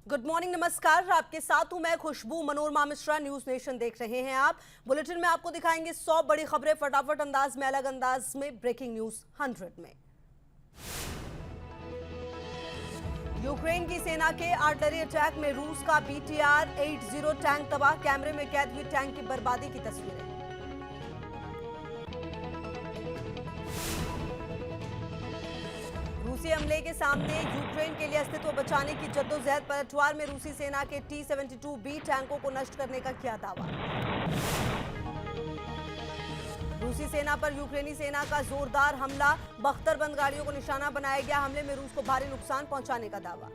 Good morning, नमस्कार। आपके साथ हूं मैं खुशबू। मनोरमा मिश्रा, न्यूज नेशन देख रहे हैं आप। बुलेटिन में आपको दिखाएंगे 100 बड़ी खबरें फटाफट अंदाज में, अलग अंदाज में। ब्रेकिंग न्यूज 100 में यूक्रेन की सेना के आर्टिलरी अटैक में रूस का BTR-80 टैंक तबाह, कैमरे में कैद हुई टैंक की बर्बादी की तस्वीरें। रूसी हमले के सामने यूक्रेन के लिए अस्तित्व बचाने की जद्दोजहद, पलटवार में रूसी सेना के T-72B टैंकों को नष्ट करने का किया दावा। रूसी सेना पर यूक्रेनी सेना का जोरदार हमला, बख्तरबंद गाड़ियों को निशाना बनाया गया। हमले में रूस को भारी नुकसान पहुंचाने का दावा।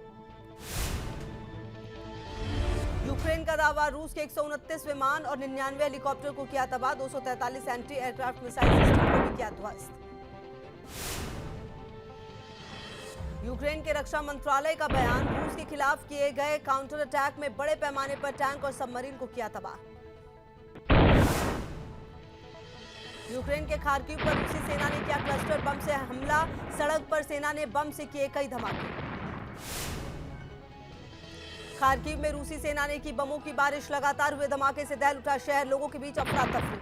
यूक्रेन का दावा, रूस के 129 विमान और 99 हेलीकॉप्टर को किया तबाह, 243 एंटी एयरक्राफ्ट मिसाइल सिस्टम को भी किया ध्वस्त। यूक्रेन के रक्षा मंत्रालय का बयान, रूस के खिलाफ किए गए काउंटर अटैक में बड़े पैमाने पर टैंक और सबमरीन को किया तबाह। यूक्रेन के खार्किव पर रूसी सेना ने किया क्लस्टर बम से हमला, सड़क पर सेना ने बम से किए कई धमाके। खार्किव में रूसी सेना ने की बमों की बारिश, लगातार हुए धमाके से दहल उठा शहर, लोगों के बीच अफरा तफरी।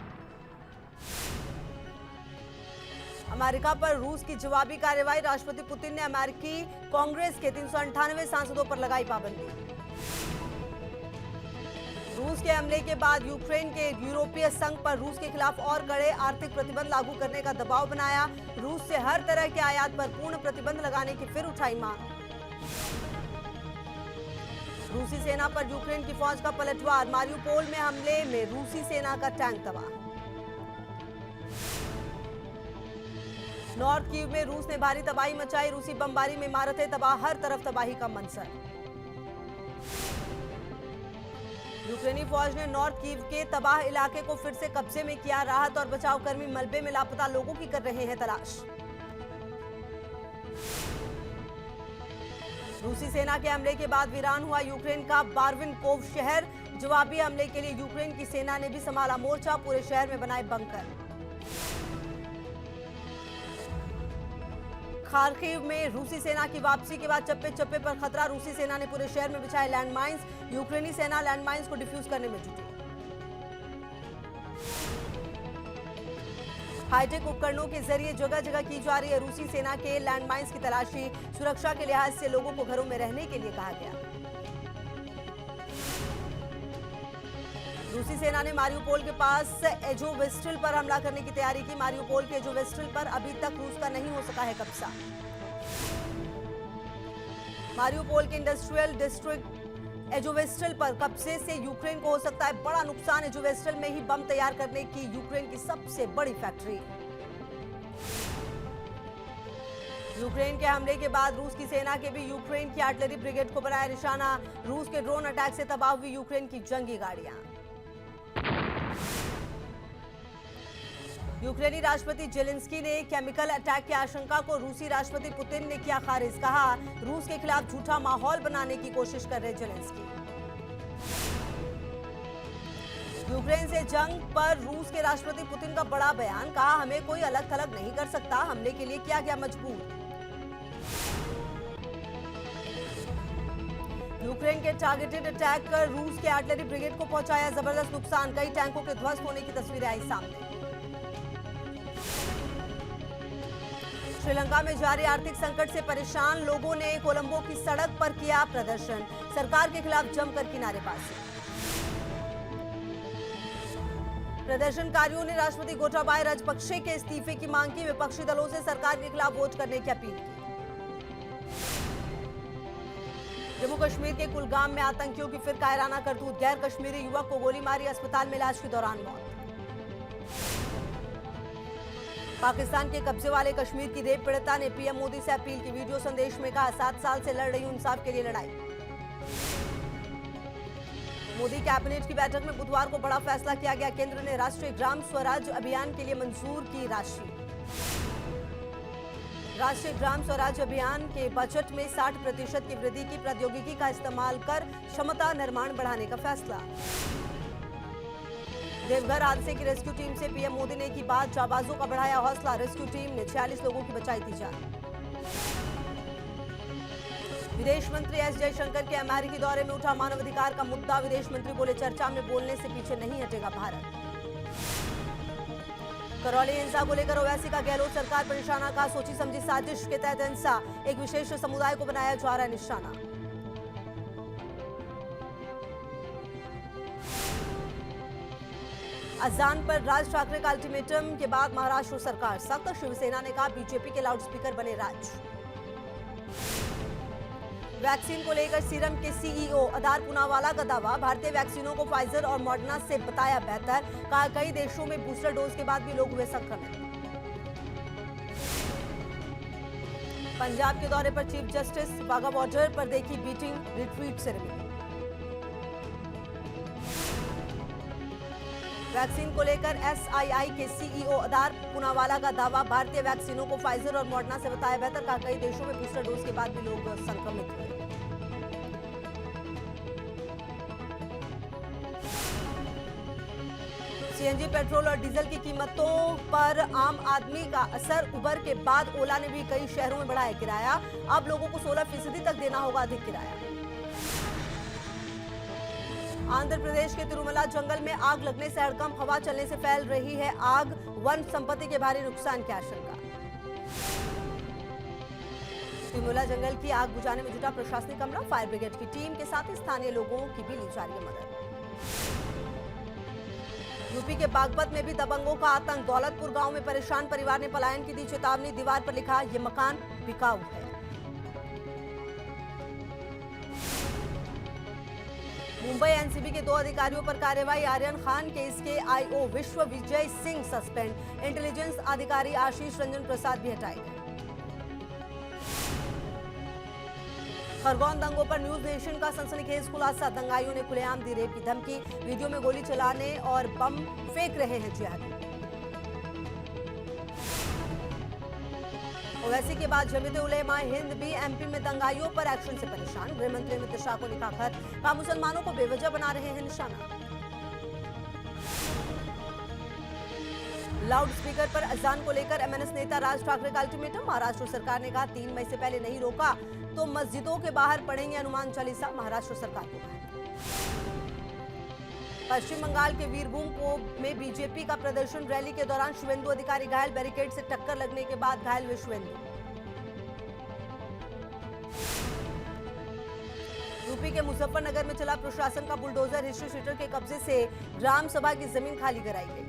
अमेरिका पर रूस की जवाबी कार्रवाई, राष्ट्रपति पुतिन ने अमेरिकी कांग्रेस के 398 सांसदों पर लगाई पाबंदी। रूस के हमले के बाद यूक्रेन के यूरोपीय संघ पर रूस के खिलाफ और कड़े आर्थिक प्रतिबंध लागू करने का दबाव बनाया, रूस से हर तरह के आयात पर पूर्ण प्रतिबंध लगाने की फिर उठाई मांग। रूसी सेना पर यूक्रेन की फौज का पलटवार, मारियुपोल में हमले में रूसी सेना का टैंक तबाह। नॉर्थ कीव में रूस ने भारी तबाही मचाई, रूसी बमबारी में इमारतें तबाह, हर तरफ तबाही का मंजर। यूक्रेनी फौज ने नॉर्थ कीव के तबाह इलाके को फिर से कब्जे में किया, राहत और बचाव कर्मी मलबे में लापता लोगों की कर रहे हैं तलाश। रूसी सेना के हमले के बाद वीरान हुआ यूक्रेन का बार्विनकोव शहर, जवाबी हमले के लिए यूक्रेन की सेना ने भी संभाला मोर्चा, पूरे शहर में बनाए बंकर। खार्किव में रूसी सेना की वापसी के बाद चप्पे चप्पे पर खतरा, रूसी सेना ने पूरे शहर में बिछाए लैंडमाइंस, यूक्रेनी सेना लैंडमाइंस को डिफ्यूज करने में जुटी। हाईटेक उपकरणों के जरिए जगह जगह की जा रही है रूसी सेना के लैंडमाइंस की तलाशी, सुरक्षा के लिहाज से लोगों को घरों में रहने के लिए कहा गया। रूसी सेना ने मारियुपोल के पास एजोवेस्टिल पर हमला करने की तैयारी की, मारियुपोल के एजोवेस्टिल पर अभी तक रूस का नहीं हो सका है कब्जा। मारियुपोल के इंडस्ट्रियल डिस्ट्रिक्ट एजोवेस्टिल पर कब्जे से यूक्रेन को हो सकता है बड़ा नुकसान, एजोवेस्टिल में ही बम तैयार करने की यूक्रेन की सबसे बड़ी फैक्ट्री। यूक्रेन के हमले के बाद रूस की सेना के भी यूक्रेन की आर्टिलरी ब्रिगेड को बनाया निशाना, रूस के ड्रोन अटैक से तबाह हुई यूक्रेन की जंगी गाड़ियां। यूक्रेनी राष्ट्रपति जेलेंस्की ने केमिकल अटैक की आशंका को रूसी राष्ट्रपति पुतिन ने किया खारिज, कहा रूस के खिलाफ झूठा माहौल बनाने की कोशिश कर रहे जेलेंस्की। यूक्रेन से जंग पर रूस के राष्ट्रपति पुतिन का बड़ा बयान, कहा हमें कोई अलग थलग नहीं कर सकता, हमले के लिए किया गया मजबूर। यूक्रेन के टारगेटेड अटैक कर रूस के आर्टिलरी ब्रिगेड को पहुंचाया जबरदस्त नुकसान, कई टैंकों के ध्वस्त होने की तस्वीरें आई सामने। श्रीलंका में जारी आर्थिक संकट से परेशान लोगों ने कोलंबो की सड़क पर किया प्रदर्शन, सरकार के खिलाफ जमकर किनारेबाजी। प्रदर्शनकारियों ने राष्ट्रपति गोटाबाया राजपक्षे के इस्तीफे की मांग की, विपक्षी दलों से सरकार के खिलाफ वोट करने की अपील की। जम्मू कश्मीर के कुलगाम में आतंकियों की फिर कायराना करतूत, गैर कश्मीरी युवक को गोली मारी, अस्पताल में इलाज के दौरान मौत। पाकिस्तान के कब्जे वाले कश्मीर की रेप पीड़िता ने पीएम मोदी से अपील की, वीडियो संदेश में कहा 7 साल से लड़ रही हूं इंसाफ के लिए लड़ाई। मोदी कैबिनेट की बैठक में बुधवार को बड़ा फैसला किया गया, केंद्र ने राष्ट्रीय ग्राम स्वराज अभियान के लिए मंजूर की राशि। राष्ट्रीय ग्राम स्वराज अभियान के बजट में 60% की वृद्धि की, प्रौद्योगिकी का इस्तेमाल कर क्षमता निर्माण बढ़ाने का फैसला। देवघर हादसे की रेस्क्यू टीम से पीएम मोदी ने की बात, जाबाजों का बढ़ाया हौसला, रेस्क्यू टीम ने 46 लोगों की बचाई थी जान। विदेश मंत्री एस जयशंकर के अमेरिकी दौरे में उठा मानवाधिकार का मुद्दा। विदेश मंत्री बोले, चर्चा में बोलने से पीछे नहीं हटेगा भारत। करौली हिंसा को लेकर ओवैसी का गहलोत सरकार पर निशाना। का सोची समझी साजिश के तहत हिंसा, एक विशेष समुदाय को बनाया जा रहा है निशाना। अजान पर राज ठाकरे का अल्टीमेटम के बाद महाराष्ट्र सरकार सख्त। शिवसेना ने कहा, बीजेपी के लाउडस्पीकर बने राज। वैक्सीन को लेकर सीरम के सीईओ अदार पूनावाला का दावा। भारतीय वैक्सीनों को फाइजर और मॉडर्ना से बताया बेहतर। कहा, कई देशों में बूस्टर डोज के बाद भी लोग हुए संक्रमित। पंजाब के दौरे पर चीफ जस्टिस वाघा बॉर्डर पर देखी बीटिंग रिट्रीट सेरेमनी। वैक्सीन को लेकर एसआईआई के सीईओ अदार पूनावाला का दावा। भारतीय वैक्सीनों को फाइजर और मॉडर्ना से बताया बेहतर। कहा, कई देशों में बूस्टर डोज के बाद भी लोग संक्रमित हुए। सीएनजी, पेट्रोल और डीजल की कीमतों पर आम आदमी का असर। उबर के बाद ओला ने भी कई शहरों में बढ़ाया किराया। अब लोगों को 16% तक देना होगा अधिक किराया। आंध्र प्रदेश के तिरुमला जंगल में आग लगने से हड़कंप। हवा चलने से फैल रही है आग। वन संपत्ति के भारी नुकसान की आशंका। तिरुमला जंगल की आग बुझाने में जुटा प्रशासनिक अमला। फायर ब्रिगेड की टीम के साथ ही स्थानीय लोगों की भी ली जा रही है मदद। यूपी के बागपत में भी दबंगों का आतंक। दौलतपुर गांव में परेशान परिवार ने पलायन की दी चेतावनी। दीवार पर लिखा, ये मकान बिकाऊ है। मुंबई एनसीबी के 2 अधिकारियों पर कार्रवाई। आर्यन खान केस के आईओ विश्व विजय सिंह सस्पेंड। इंटेलिजेंस अधिकारी आशीष रंजन प्रसाद भी हटाए गए। खरगोन दंगों पर न्यूज नेशन का सनसनीखेज खुलासा। दंगाइयों ने खुलेआम दी रेप की धमकी। वीडियो में गोली चलाने और बम फेंक रहे हैं जिहादी। ओवैसी के बाद जमीयत उलेमा हिंद भी एमपी में दंगाइयों पर एक्शन से परेशान। गृह मंत्री अमित शाह को लिखा खत। कहा, मुसलमानों को बेवजह बना रहे हैं निशाना। लाउडस्पीकर पर अजान को लेकर एमएनएस नेता राज ठाकरे का अल्टीमेटम। महाराष्ट्र सरकार ने कहा, 3 मई से पहले नहीं रोका तो मस्जिदों के बाहर पढ़ेंगे हनुमान चालीसा। महाराष्ट्र सरकार को कहा। पश्चिम बंगाल के वीरभूम में बीजेपी का प्रदर्शन। रैली के दौरान शुवेंदु अधिकारी घायल। बैरिकेड से टक्कर लगने के बाद घायल हुए शुवेंदु। यूपी के मुजफ्फरनगर में चला प्रशासन का बुलडोजर। हिस्ट्री शीटर के कब्जे से ग्राम सभा की जमीन खाली कराई गई।